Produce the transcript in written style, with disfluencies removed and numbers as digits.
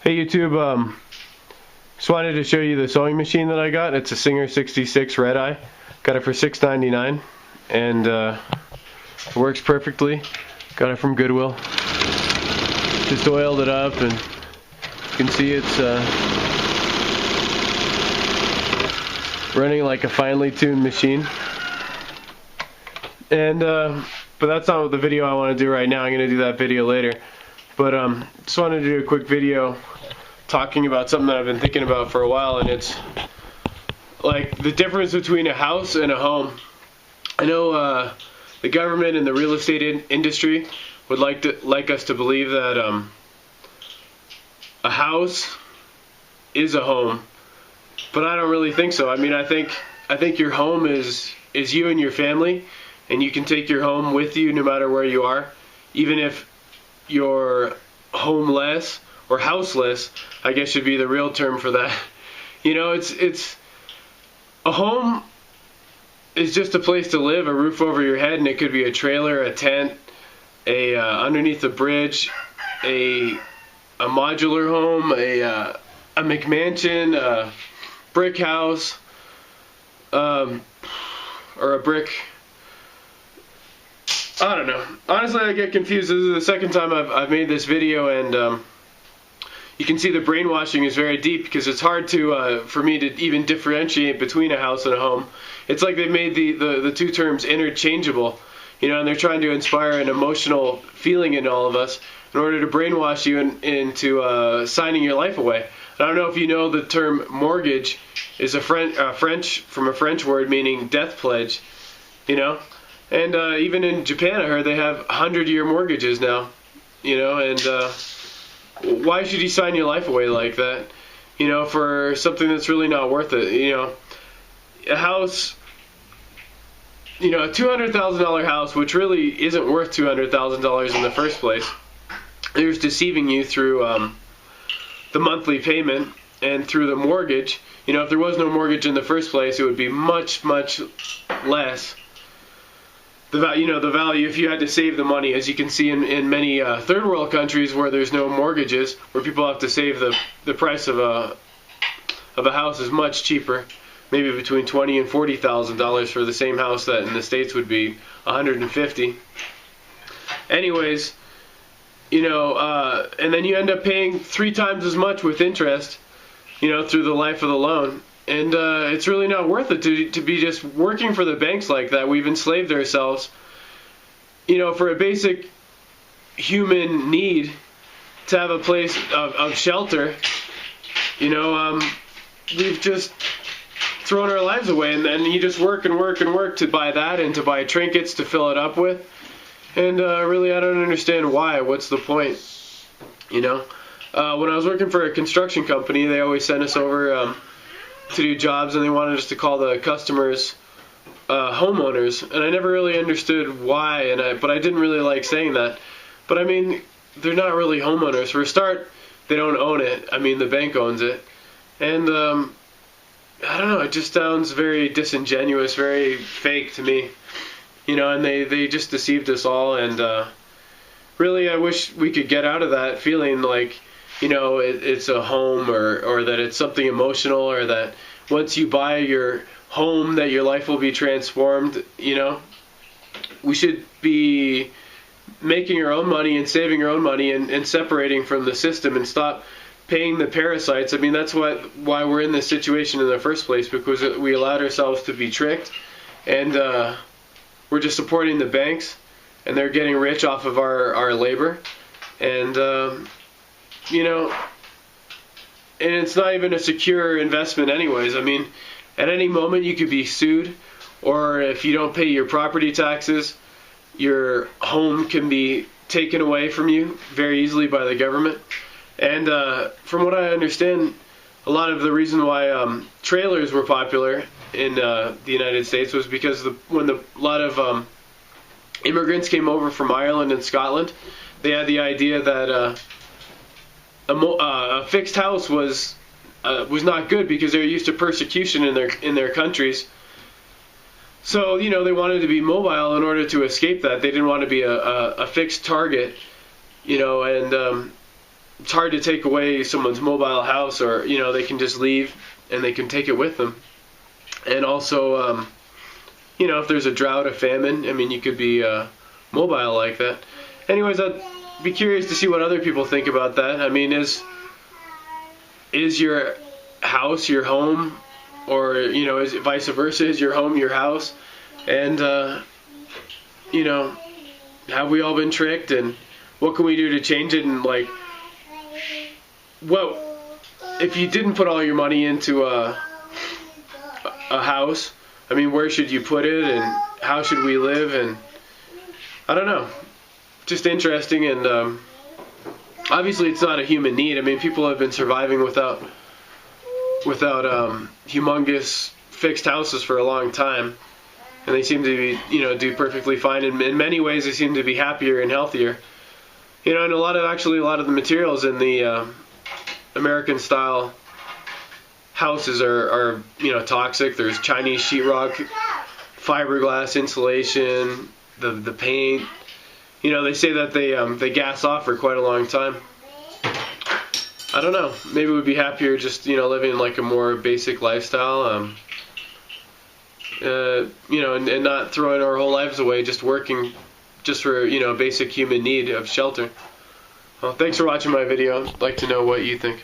Hey YouTube, just wanted to show you the sewing machine that I got. It's a Singer 66 Red Eye. Got it for $6.99 and it works perfectly. Got it from Goodwill. Just oiled it up and you can see it's running like a finely tuned machine. And but that's not the video I want to do right now. I'm going to do that video later. But just wanted to do a quick video talking about something that I've been thinking about for a while, and it's like the difference between a house and a home. I know the government and the real estate industry would like us to believe that a house is a home, but I don't really think so. I mean, I think your home is you and your family, and you can take your home with you no matter where you are, even if you're homeless or houseless, I guess should be the real term for that. You know, it's a home is just a place to live, a roof over your head, and it could be a trailer, a tent, a underneath a bridge, a modular home, a McMansion, a brick house, or a brick. I don't know. Honestly, I get confused. This is the second time I've made this video, and you can see the brainwashing is very deep because it's hard to for me to even differentiate between a house and a home. It's like they've made the two terms interchangeable, you know, and they're trying to inspire an emotional feeling in all of us in order to brainwash you into signing your life away. And I don't know if you know the term mortgage is a French word meaning death pledge, you know. And even in Japan, I heard they have 100-year mortgages now, you know, and why should you sign your life away like that, you know, for something that's really not worth it? You know, a house, you know, a $200,000 house, which really isn't worth $200,000 in the first place, they're just deceiving you through the monthly payment and through the mortgage. You know, if there was no mortgage in the first place, it would be much, much less. The value if you had to save the money, as you can see in many third world countries where there's no mortgages, where people have to save the price of a house is much cheaper, maybe between $20,000 and $40,000 for the same house that in the States would be $150,000. Anyways, you know, and then you end up paying 3 times as much with interest, you know, through the life of the loan. And it's really not worth it to be just working for the banks like that. We've enslaved ourselves, you know, for a basic human need to have a place of shelter. You know, we've just thrown our lives away, and then you just work and work and work to buy that and to buy trinkets to fill it up with. And really, I don't understand why. What's the point? You know, when I was working for a construction company, they always sent us over to do jobs, and they wanted us to call the customers homeowners, and I never really understood why, but I didn't really like saying that. But I mean, they're not really homeowners. For a start, they don't own it. I mean, the bank owns it, and I don't know, it just sounds very disingenuous, very fake to me, you know, and they just deceived us all. And really, I wish we could get out of that feeling like, you know, it's a home, or that it's something emotional, or that once you buy your home that your life will be transformed. You know, we should be making our own money and saving our own money and separating from the system and stop paying the parasites. I mean, that's why we're in this situation in the first place, because we allowed ourselves to be tricked, and we're just supporting the banks, and they're getting rich off of our labor. And you know, and it's not even a secure investment anyways. I mean, at any moment you could be sued, or if you don't pay your property taxes, your home can be taken away from you very easily by the government. And from what I understand, a lot of the reason why trailers were popular in the United States was because when a lot of immigrants came over from Ireland and Scotland, they had the idea that a fixed house was not good because they're used to persecution in their countries. So, you know, they wanted to be mobile in order to escape that. They didn't want to be a fixed target, you know, and it's hard to take away someone's mobile house, or they can just leave and they can take it with them. And also, if there's a drought, a famine, you could be mobile like that. Anyways, I'd be curious to see what other people think about that. Is your house your home, or is it vice versa? Is your home your house? And have we all been tricked? And what can we do to change it? And what if you didn't put all your money into a house? Where should you put it, and how should we live? And I don't know, just interesting. And obviously it's not a human need. People have been surviving without humongous fixed houses for a long time, and they seem to be do perfectly fine. In many ways they seem to be happier and healthier. And a lot of the materials in the American style houses are toxic. There's Chinese sheetrock, fiberglass insulation, the paint. They say that they gas off for quite a long time. I don't know. Maybe we'd be happier just living like a more basic lifestyle. And not throwing our whole lives away just working just for basic human need of shelter. Well, thanks for watching my video. I'd like to know what you think.